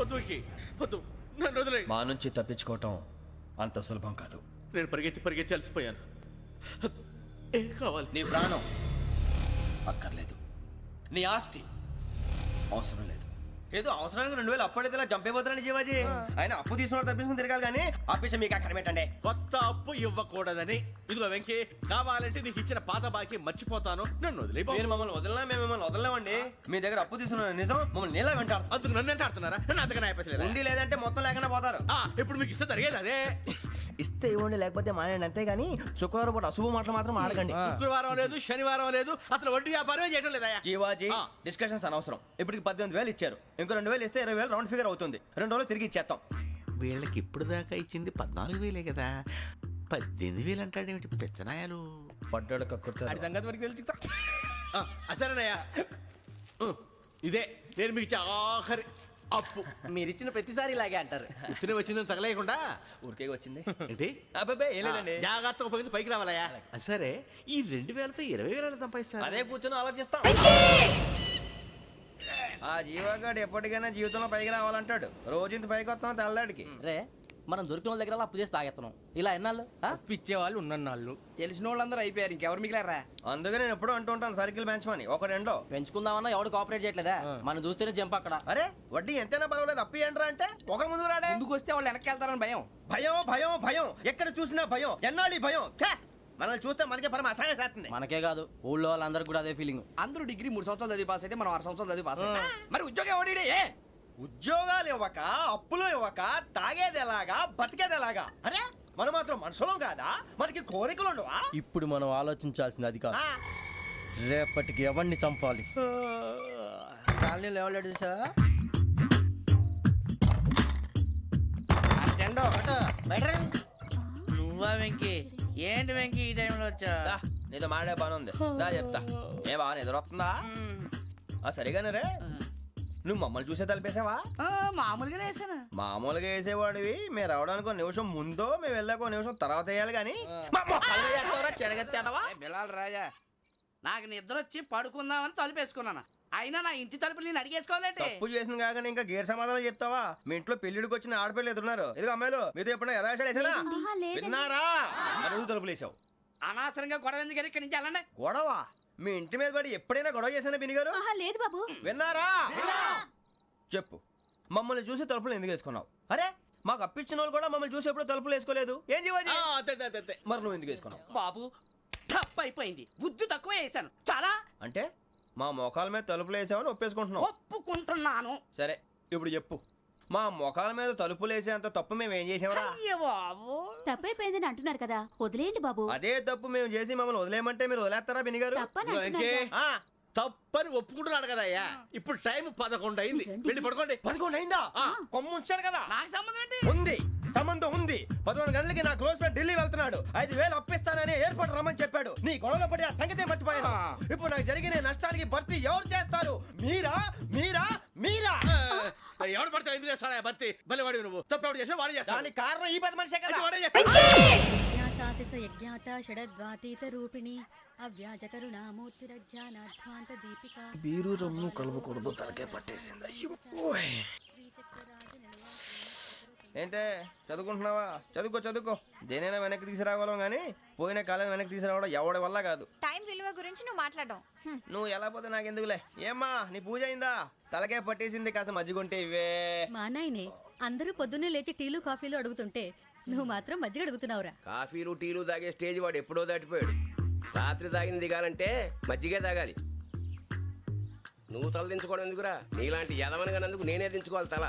వద్దు వద్దు, నన్ను వదిలే. మా నుంచి తప్పించుకోవటం అంత సులభం కాదు. నేను పరిగెత్తి అలసిపోయాను. ఏం కావాలి? నీ ప్రాణం అక్కర్లేదు, నీ ఆస్తి అవసరం లేదు. ఏదో అవసరానికి 2000 అప్పటిలా చంపేపోతున్నాడు జీవాజీ. ఆయన అప్పు తీసుకున్న తప్పించుకుని తిరగాలి కానీ ఆపేసి మీకు అక్కడ పెట్టండి. కొత్త అప్పు ఇవ్వకూడదని. ఇదిగో వెంకీ, కావాలంటే నీకు ఇచ్చిన పాత బాకీ మర్చిపోతాను, నన్ను వదిలే. మీరు మమ్మల్ని వదలనా? మేము మిమ్మల్ని వదలలేమండి. మీ దగ్గర అప్పు తీసుకున్న నిజం మమ్మల్ని నీలా వెంటాడు. అందుకు నన్ను ఎంత ఆడుతున్నారా? నన్ను అంతగా అయిపోలేదు. ఉండి లేదంటే మొత్తం లేకుండా పోతారు. ఇప్పుడు మీకు ఇస్తే జరిగేది అదే. ఇస్తే ఇవ్వండి, లేకపోతే మానేయండి, అంతేగాని శుక్రవారం పూట అశుభ మాటలు మాత్రం ఆడకండి. శుక్రవారం లేదు, శనివారం లేదు, అసలు వడ్డీ వ్యాపారమే చేయడం లేదా? జీవాజీ, డిస్కషన్స్ అనవసరం. ఇప్పటికి 18,000 ఇచ్చారు, ఇంకో 2,000 ఇస్తే 20,000 రౌండ్ ఫిగర్ అవుతుంది. 2 రోజులు తిరిగి ఇచ్చేస్తాం. వీళ్ళకి ఇప్పుడు దాకా ఇచ్చింది 14,000 కదా, 18,000 అంటాడేమిటి పెచ్చనాయాలు? పడ్డాడు కక్కుర్తాడు. సంగతి వరకు తెలిసి అసలేనయ్యా, ఇదే నేను మీకు ఇచ్చే ఆఖరి అప్పు. మీరు ఇచ్చిన ప్రతిసారి ఇలాగే అంటారు. ఇతనే వచ్చిందని తగలేయకుండా ఊరికే వచ్చింది ఏంటి? అబ్బాయి ఏం లేదండి. జాగ్రత్తగా ఉపయోగించి పైకి రావాలయ్యా. సరే, ఈ 2,000తో 20,000 సంపాదిస్తారు. అదే కూర్చొని ఆలోచిస్తాం. ఆ జీవగాడు ఎప్పటికైనా జీవితంలో పైకి రావాలంటాడు. రోజు ఇంత పైకి వస్తాం తెల్లడికి. రే, మనం దొరికిన వాళ్ళ దగ్గర అప్పు చేసి తాగెత్తనం. ఇలా ఎన్నాళ్ళు పిచ్చేవాళ్ళు ఉన్నన్నాళ్ళు తెలిసిన వాళ్ళందరూ అయిపోయారు, ఇంకెవరు మిగిలారా? అందుకే నేను ఎప్పుడూ అంటూ ఉంటాను, సర్కిల్ బెంచ్ మని ఒక రెండో పెంచుకుందామన్నా ఎవడు కోఆపరేట్ చేయట్లేదా? మనం చూస్తేనే జంప్ అక్కడ. అరే వడ్డీ ఎంతైనా పర్వాలేదు, అప్పు ఏంట్రా అంటే ఒకరి ముందు రాడే. ముందుకు వస్తే వాళ్ళు వెనక్కి వెళ్తారని భయం. భయం భయం భయం, ఎక్కడ చూసినా భయం. ఎన్నాళ్ళు భయం? మనల్ని చూస్తే మనకే పరమ అసహాయం చేస్తుంది. మనకే కాదు, ఊళ్ళో వాళ్ళందరికీ కూడా అదే ఫీలింగ్. అందరూ డిగ్రీ 3 సంవత్సరాలు చదివి పాస్ అయితే మనం 6 సంవత్సరాలు చదివి పాస్ అయ్యాం. మరి ఉద్యోగం ఎవడి? ఉద్యోగాలు ఇవ్వక, అప్పులు ఇవ్వక, తాగేది ఎలాగా, బతికేది ఎలాగా? అరే మనం మాత్రం మనుషులం కాదా? మనకి కోరికలు ఉండవా? ఇప్పుడు మనం ఆలోచించాల్సింది అది కాదు, రేపటికి ఎవరిని చంపాలి. కాలనీలో ఎవరు సార్? నువ్వా వెంకీ? ఏంటి వెంకీ ఈ టైంలో వచ్చా? నీతో మాడే పని ఉంది, దా చెప్తా. ఏ బాగా నిద్రొస్తుందా? సరిగానే రే, నువ్వు మమ్మల్ని చూసే తలిపేసావా? మామూలుగానే వేసాను. మామూలుగా వేసేవాడివి. మేము రావడానికి 1 నిమిషం ముందో, మేము వెళ్ళాక 1 నిమిషం తర్వాత వేయాలి కానీ బిలాల్ రాజా, నాకు నిద్ర వచ్చి పడుకుందామని తలుపేసుకున్నాను. అయినా నా ఇంటి తలుపులు నేను అడిగేసుకోవాలంటే తప్పు చేసిన కాక ఇంకా గేర్ సమాధానం చెప్తావా? మీ ఇంట్లో పెళ్లిడికి వచ్చిన ఆడపిల్లలు ఎదురున్నారు. ఇదిగో అమ్మాయిలు, మీతో ఎప్పుడైనా యథాశాలు వేసానా? విన్నారా? అడుగు తలుపులు వేసావు. అనవసరంగా గొడవ ఎందుకు ఇక్కడి నుంచి వెళ్ళండి. గొడవ? మీ ఇంటి మీద పడి ఎప్పుడైనా గొడవ చేశానా బినిగారు? లేదు బాబు. విన్నారా? చెప్పు, మమ్మల్ని చూసి తలుపులు ఎందుకు వేసుకున్నావు? అరే మాకు అప్పించిన వాళ్ళు కూడా మమ్మల్ని చూసి ఎప్పుడు తలుపులు వేసుకోలేదు. ఏం చేయాలి? మరి నువ్వు ఎందుకు వేసుకున్నావు? బాబు టప్ అయిపోయింది, బుద్ధి తక్కువ వేసాను చాలా. అంటే మా మోకాల మీద తలుపులు వేసామని ఒప్పేసుకుంటున్నావు? ఒప్పుకుంటున్నాను. సరే ఇప్పుడు చెప్పు, మా మొఖాల మీద తలుపులు వేసేంత తప్పు మేము ఏం చేసామరా? తప్పైపోయిందని అంటున్నారు కదా, వదిలేయండి బాబు. అదే తప్పు మేము చేసి మమ్మల్ని వదిలేయమంటే మీరు వదిలేస్తారా బినిగారు? తప్పని ఒప్పుకుంటున్నాడు కదా అయ్యా. ఇప్పుడు టైం 11 అయింది, వెళ్ళి పడుకోండి. 11 అయిందా? కొమ్ము ఉంచాడు కదా. నాకు సంబంధం ఏంటి? ఉంది, సంబంధం ఉంది. 11 గంటలకి నా క్లోజ్ ఫ్రెండ్ ఢిల్లీ వెళ్తున్నాడు. 5,000 అప్పిస్తానని ఎయిర్పోర్ట్ రమ్మని చెప్పాడు. నీ గొడవలో పడి ఆ సంగతే మర్చిపోయాను. ఇప్పుడు నాకు జరిగిన నష్టానికి భర్తీ ఎవరు చేస్తారు? మీరా మీరా మీరా? ఎవడు పడితే ఎందుకు చేస్తాడా భర్తీ? భలే వాడి నువ్వు. తప్పు ఎవడు చేసినా వాడు చేస్తాడు. దానికి కారణం ఈ 10 మనిషే కదా. బీరు రమ్ము కలుపుకూడదు, తలకే పట్టేసింది. ఏంటే చదువుకుంటున్నావా? చదువుకో. దేనైనా వెనక్కి తీసుకురావాలం కానీ పోయిన కాలం వెనక్కి తీసుకురావడం ఎవడి వల్ల కాదు. టైం విలువ గురించి నువ్వు మాట్లాడడం. నువ్వు ఎలా పోతే నాకు ఎందుకులే. ఏమ్మా నీ పూజ అయిందా? తలకే పట్టేసింది, కాస్త మజ్జిగుంటే ఇవే. మా నాయనే అందరూ పొద్దున్నే లేచి టీలు కాఫీలు అడుగుతుంటే నువ్వు మాత్రం మజ్జిగ అడుగుతున్నావురా. కాఫీలు టీలు తాగే స్టేజ్ వాడు ఎప్పుడో దాటిపోయాడు. రాత్రి తాగింది దిగాలంటే మజ్జిగే తాగాలి. నువ్వు తల దించుకోవడం ఎందుకురా? నీలాంటి యదవనగానందుకు నేనే దించుకోవాలి తల.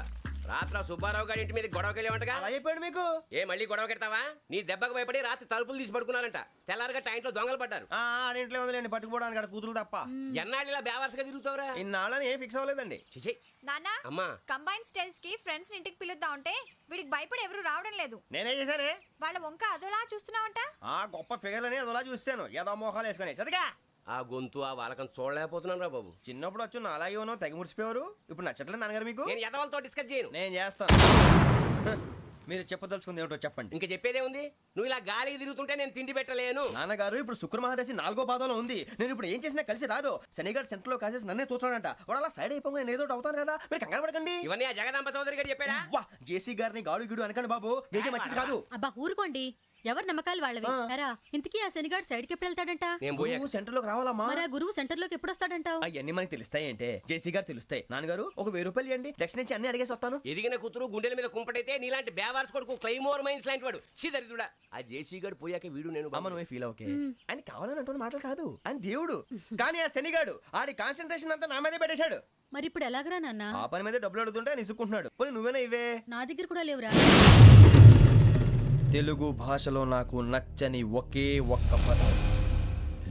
రాత్రి సుబ్బారావు గారి ఇంటి మీద గొడవకి వెళ్ళేవంటగా. అలా చెప్పాడు మీకు? ఏ మళ్ళీ గొడవ కెడతావా? నీ దెబ్బకు భయపడి రాత్రి తలుపులు తీసి పడుకున్నారంట. తెల్లారగా టైంట్లో దొంగలు పడ్డారు. ఆడింట్లో ఉందిలేండి, పట్టుకుపోవడానికి అక్కడ కూతురు తప్ప. ఎన్నాళ్ళు ఇలా బేవర్స్గా తిరుగుతావురా? ఇన్నాళ్ళని ఏం ఫిక్స్ అవ్వలేదండి. చిచి నాన్న, అమ్మా, కంబైన్ స్టైల్స్ కి ఫ్రెండ్స్ ఇంటికి పిలుద్దాం అంటే వీడికి భయపడి ఎవరు రావడం లేదు. నేనే చేశానే? వాళ్ళ వంక అదోలా చూస్తున్నావంట. గొప్ప ఫిగర్ అని అదోలా చూస్తాను. ఏదో మోహాలు వేసుకొని చదిగా. ఆ గొంతు ఆ వాలకం చూడలేకపోతున్నాను రా బాబు. చిన్నప్పుడు వచ్చి నా అలాగే ఉన్నావు, తెగ ముడిచిపోయారు. ఇప్పుడు నచ్చట్లేదు నాన్నగారు మీకు? నేను యదవలతో డిస్కస్ చేయను. నేను చేస్తాను. మీరు చెప్పదలుచుకుంది ఏమిటో చెప్పండి. ఇంకా చెప్పేదే ఉంది. నువ్వు ఇలా గాలికి తిరుగుతుంటే నేను తిండి పెట్టలేను. నాన్నగారు ఇప్పుడు శుక్ర మహాదశి 4వ పాదంలో ఉంది. నేను ఇప్పుడు ఏం చేసినా కలిసి రాదు. శనిగారు సెంటర్ లో కాసేసి నన్నే చూస్తాడంట. వాడు అలా సైడ్ అయిపోయి నేను ఏదో ఒకటి అవుతాను కదా, మీరు కంగారు పడకండి. ఇవన్నీ ఆ జగదాంబ చౌదరి గారు చెప్పాడా? వా జేసీ గారిని గాడు గిడు అనకండి బాబు, మీకే మంచిది కాదు. అబ్బా ఊరుకోండి, ఎవరి నమ్మకాలు వాళ్ళవి. ఎరా ఇంతకీ ఆ శనిగాడు సైడ్కి ఎప్పుడు వెళ్తాడంట? నేను పోయా. గురువు సెంటర్ లోకి రావాలమ్మా. మరి ఆ గురువు సెంటర్ లోకి ఎప్పుడు వస్తాడంటావు? అవన్నీ మనకి తెలుస్తాయి అంటే జేసీ గారు తెలుస్తాయి. నాన్నగారు ఒక 1000 రూపాయలు ఇవ్వండి, దక్షిణ నుంచి అన్ని అడిగేసి వస్తాను. ఎదిగిన కూతురు గుండెల మీద కుంపటైతే నీలాంటి బేవార్స్ కొడుకు క్లైమోర్ మైన్స్ లాంటి వాడు చీదరిదుడా. ఆ జేసీ గారు పోయాక వీడు నేను అమ్మ నువ్వే ఫీల్ ఓకే. ఆయన కావాలని అంటున్న మాటలు కాదు, ఆయన దేవుడు. కానీ ఆ శనిగాడు ఆడి కాన్సన్ట్రేషన్ అంతా నా మీదే పెట్టేశాడు. మరి ఇప్పుడు ఎలాగరా నాన్న? ఆ పని మీద డబ్బులు అడుగుతుంటే నిసుక్కుంటున్నాడు. పోనీ నువ్వేనా ఇవే? నా దగ్గర కూడా లేవురా. తెలుగు భాషలో నాకు నచ్చని ఒకే ఒక్క పదం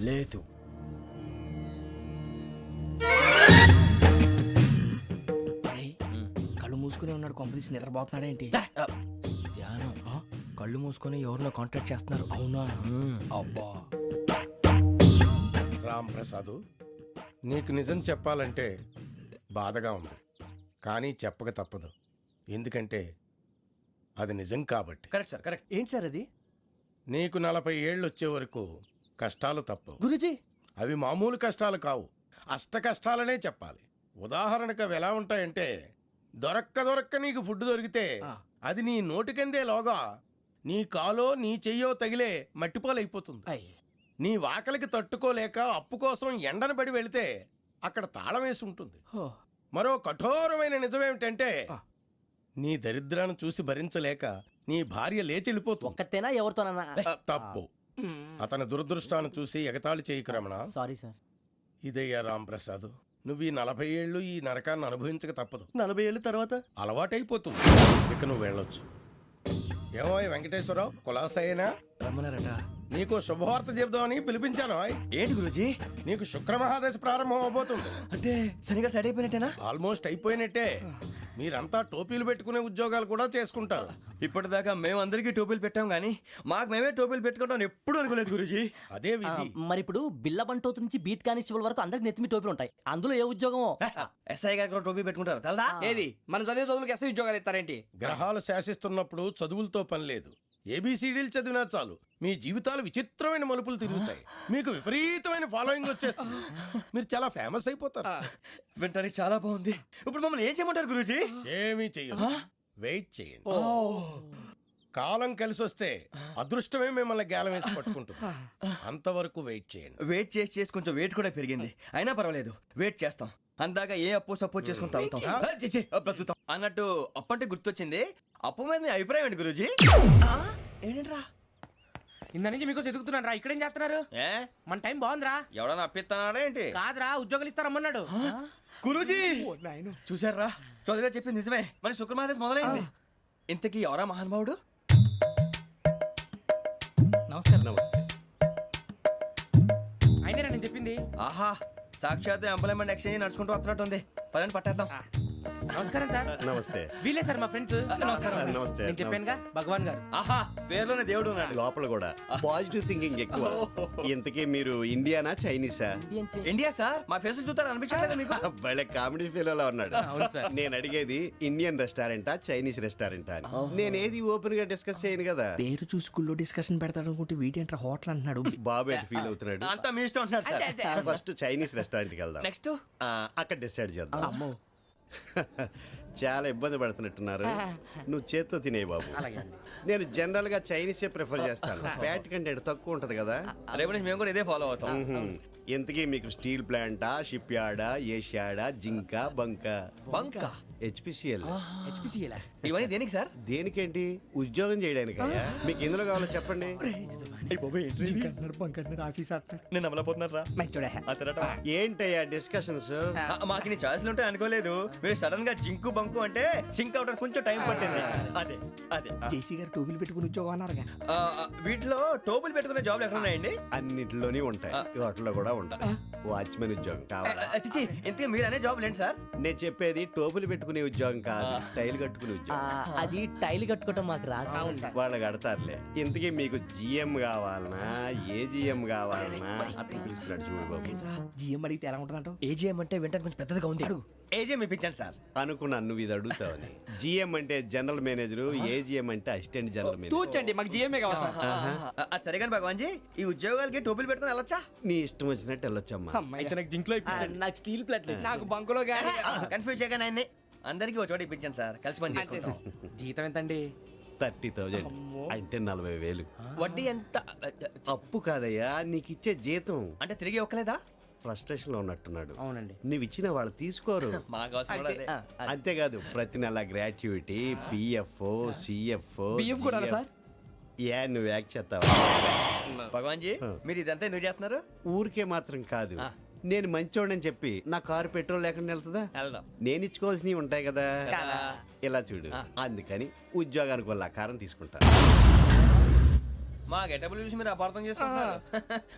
లేదు. కళ్ళు మూసుకుని ఉన్నాడు, కొంపదీసి నిద్రపోతున్నాడేంటి? ధ్యానం. కళ్ళు మూసుకొని ఎవరినో కాంటాక్ట్ చేస్తున్నారు. అవునా? అబ్బా రామ్ ప్రసాద్, నీకు నిజం చెప్పాలంటే బాధగా ఉంది, కానీ చెప్పక తప్పదు. ఎందుకంటే అది నిజం కాబట్టి. Correct sir, correct. ఏంటి సార్ అది? నీకు 40 ఏళ్ళు వచ్చే వరకు కష్టాలు తప్పవు. గురుజీ అవి మామూలు కష్టాలు కావు, అష్ట కష్టాలనే చెప్పాలి. ఉదాహరణకు అవి ఎలా ఉంటాయంటే, దొరక్క నీకు ఫుడ్ దొరికితే అది నీ నోటికందే లోగా నీ కాలో నీ చెయ్యో తగిలే మట్టిపాలైపోతుంది. నీ వాకలికి తట్టుకోలేక అప్పు కోసం ఎండను పడి వెళితే అక్కడ తాళం వేసి ఉంటుంది. మరో కఠోరమైన నిజమేమిటంటే, నీ దరిద్రాన్ని చూసి భరించలేక నీ భార్య లేచి వెళ్ళిపోతుంది. ఒక్కతేనా ఎవరితోనన్నా? తప్పు. అతని దురదృష్టాన్ని చూసి ఎగతాళి చేయకు రమణ. Sorry sir. ఇదయ్యా రాంప్రసాద్, నువ్వు ఈ 40 ఏళ్ళు ఈ నరకాన్ని అనుభవించక తప్పదు. 40 ఏళ్ళ తర్వాత అలవాటైపోతుంది. ఇక నువ్వు వెళ్ళొచ్చు. ఏమో వెంకటేశ్వరరావు, కులాసైనా రమ్మన్నారట. నీకు శుభవార్త చెబుదామని పిలిపించాను. ఏంటి గురుజీ? నీకు శుక్రమహాదశ ప్రారంభం అవబోతుంది. అంటే శనిగారు సైడ్ అయిపోయినట్టేనా? ఆల్మోస్ట్ అయిపోయినట్టే. మీరంతా టోపీలు పెట్టుకునే ఉద్యోగాలు కూడా చేసుకుంటారు. ఇప్పటిదాకా మేమందరికీ టోపీలు పెట్టాం గానీ మాకు మేమే టోపీలు పెట్టుకుంటాం ఎప్పుడు అనుకోలేదు గురుజీ. అదే విధి. మరి ఇప్పుడు బిల్ల బంటోతు నుంచి బీట్ కానిస్టేబుల్ వరకు అందరికి నెత్తిమి టోపీలు ఉంటాయి. అందులో ఏ ఉద్యోగమో? ఎస్ఐ గారు కూడా టోపీ పెట్టుకుంటారు తెలదా? ఏది మన చదివే చదువులకు ఎస్ఐ ఉద్యోగాలు ఇస్తారేంటి? గ్రహాలు శాసిస్తున్నప్పుడు చదువులతో పని లేదు. ఏబిసిడీలు చదివినా చాలు మీ జీవితాలు విచిత్రమైన మలుపులు తిరుగుతాయి. మీకు విపరీతమైన ఫాలోయింగ్ వచ్చేస్తుంది. మీరు చాలా ఫేమస్ అయిపోతారు. వింటానికి చాలా బాగుంది. ఇప్పుడు మమ్మల్ని ఏం చేయమంటారు గురూజీ? ఏమీ చెయ్యదు, వెయిట్ చేయండి. కాలం కలిసి వస్తే అదృష్టమే మిమ్మల్ని గేలం వేసి పట్టుకుంటుంది. అంతవరకు వెయిట్ చేయండి. వెయిట్ చేసి కొంచెం వెయిట్ కూడా పెరిగింది. అయినా పర్వాలేదు, వెయిట్ చేస్తాం. అందాక ఏ అప్పు సపోర్ట్ చేసుకుని తాగుతాం, బ్రతుకుతాం అన్నట్టు. అప్పు అంటే గుర్తొచ్చింది, అప్పు మీద మీ అభిప్రాయం ఏంటి గురూజీ? ఏంటరా ఇంత నుంచి మీకు ఎదుగుతున్నాను రా. ఇక్కడేం చేస్తున్నారు? ఏ మన టైం బాగుందిరా. ఎవడన్నా అప్పిస్తున్నాడా ఏంటి? కాదురా, ఉద్యోగాలు ఇస్తారమ్మన్నాడు. గురూజీ చూసారా, చౌదరి గారు చెప్పింది నిజమే. మరి శుక్రమహాదశ మొదలైంది. ఇంతకీ ఎవరా మహానుభావుడు? నమస్కారం. అయినా నేను చెప్పింది. ఆహా, సాక్షాత్ ఎంప్లాయ్మెంట్ ఎక్స్చేంజ్ నడుచుకుంటూ వస్తున్నట్టు ఉంది. పదండి పట్టేద్దాం. నమస్కారం సార్. నమస్తే. వీలే సార్ మా ఫ్రెండ్స్. నమస్తే. నేను చెప్పానుగా భగవాన్ గారు. ఆహా, పేర్లోనే దేవుడు ఉన్నాడు. లోపల కూడా పాజిటివ్ థింకింగ్ ఎక్కువ. ఇంతకీ మీరు ఇండియానా చైనీసా? India sir. మా ఫేస్ చూస్తారు అనిపించలేదు మీకు? భలే కామెడీ ఫీల్ అలా ఉన్నాడు. అవును సార్. నేను అడిగేది ఇండియన్ రెస్టారెంటా చైనీస్ రెస్టారెంటా అని. నేనేది ఓపెన్ గా డిస్కస్ చేయను కదా. పేరు చూసి స్కూల్లో డిస్కషన్ పెడతాడు అనుకుంటే వీటేంట్రా హోటల్ అంటున్నాడు. బాబు ఎట్ ఫీల్ అవుతున్నాడు. అంతా మీ ఇష్టం ఉంటున్నాడు సార్. ఫస్ట్ చైనీస్ రెస్టారెంట్ కి వెళ్దాం. నెక్స్ట్ అక్కడ డిసైడ్ చేద్దాం. చాలా ఇబ్బంది పడుతున్నట్టున్నారు. నువ్వు చేత్తో తినే బాబు. నేను జనరల్ గా చైనీసే ప్రిఫర్ చేస్తాను. ఫ్యాట్ కంటెంట్ తక్కువ ఉంటది కదా. రేపు నుంచి మేము కూడా ఇదే ఫాలో అవుతాం. ఇంతకీ మీకు స్టీల్ ప్లాంటా, షిప్ యార్డా, ఏషియాడా, జింక, బంకా? బంకా, హెచ్పిసిఎల్. ఇవన్నీ దేనికి సార్? దేనికేంటి? ఉద్యోగం చేయడానికి. మీకు ఎందులో కావాలో చెప్పండి. నేను అమలపోతున్నారా? ఏంటయ్యా డిస్కషన్స్? మాకు నీ ఛాయిస్లు ఉంటాయి అనుకోలేదు. మీరు సడన్ గా జింకు బంకు అంటే సింక్ అవడానికి కొంచెం టైం పట్టింది. అదే అదే జేసీ గారు టోపీలు పెట్టుకుని ఉద్యోగం అన్నారుగా. వీటిలో టోపులు పెట్టుకునే జాబ్లు ఎక్కడ ఉన్నాయండి? అన్నిటిలోనే ఉంటాయి, వాటిలో కూడా ఉంటాయి. వాచ్మెన్ ఉద్యోగం కావాలా? ఇంతకీ మీరు అనే జాబ్ ఏంటి సార్? నేను చెప్పేది టోపులు పెట్టుకునే ఉద్యోగం కాదు, టైల్ కట్టుకునే ఉద్యోగం. అది టైల్ కట్టుకోవటం మాకు రాదు. వాళ్ళు కడతారులే. ఇంతకీ మీకు జిఎం కావాలనా, ఏ జిఎం కావాలనా? అట్లా పిలుస్తున్నాడు చూడు బాబు. జిఎం అడిగితే ఎలా ఉంటుందంట? ఏజీఎం అంటే వింటానికి కొంచెం పెద్దదిగా ఉంది. ఏజీఎం ఇప్పించండి సార్. అనుకున్నాను నువ్వు ఇది అడుగుతావని. జిఎం అంటే జనరల్ మేనేజర్, ఏజిఎం అంటే అసిస్టెంట్ జనరల్ మేనేజర్. తూచండి మాకు జిఎంఏ కావాలి సార్. అది సరే కానీ భగవాన్ జీ, ఈ ఉద్యోగాలకి టోపీలు పెట్టుకుని వెళ్ళొచ్చా? నీ ఇష్టం వచ్చినట్టు వెళ్ళొచ్చమ్మా. నాకు స్టీల్ ప్లేట్ నాకు బంకులో గానీ కన్ఫ్యూజ్ చేయగానే ఆయన్ని అందరికీ ఒక చోట ఇప్పించండి సార్, కలిసి పని చేసుకుంటాం. జీతం ఎంతండి? 30,000 అంటే 40,000. వడ్డీ ఎంత? అప్పు కాదయ్యా, నీకు ఇచ్చే జీతం. అంటే తిరిగి ఒక్కలేదా? ఫ్రస్ట్రేషన్ లో ఉన్నట్టున్నాడు. అవునండి. నువ్వు ఇచ్చిన వాళ్ళు తీసుకోరు. మాకు అవసరం కూడా అదే. అంతేకాదు ప్రతి నెల గ్రాట్యుటీ, పిఎఫ్, సిఎఫ్. బియ్యం కూడా సార్? ఏ నువ్వు యాక్ట్ చేస్తావా? భగవాన్ జీ, మీరు ఇదంతా ఎందుకు చేస్తున్నారు? ఊరికే మాత్రం కాదు, నేను మంచోడని చెప్పి నా కారు పెట్రోల్ లేకుండా వెళ్తుందా? వెళ్దాం. నేను ఇచ్చుకోవాల్సినవి ఉంటాయి కదా. ఇలా చూడు, అందుకని ఉద్యోగానికి వాళ్ళ ఆకారం తీసుకుంటా. మా గెటబుల్ చూసి మీరు అపార్థం చేసుకుంటున్నారు.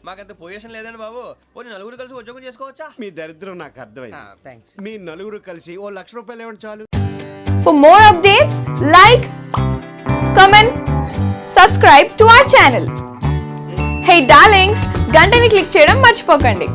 మాకంత పొజిషన్ లేదండి బాబు. పోనీ నలుగురు కలిసి ఉద్యోగం చేసుకోవచ్చా? మీ దరిద్రం నాకు అర్థమైంది. థ్యాంక్స్. మీ నలుగురు కలిసి ఓ ₹1,00,000 ఇవ్వండి చాలు. For more updates, like, comment, subscribe to our channel. Hey darlings, గంటని click చేయడం మర్చిపోకండి.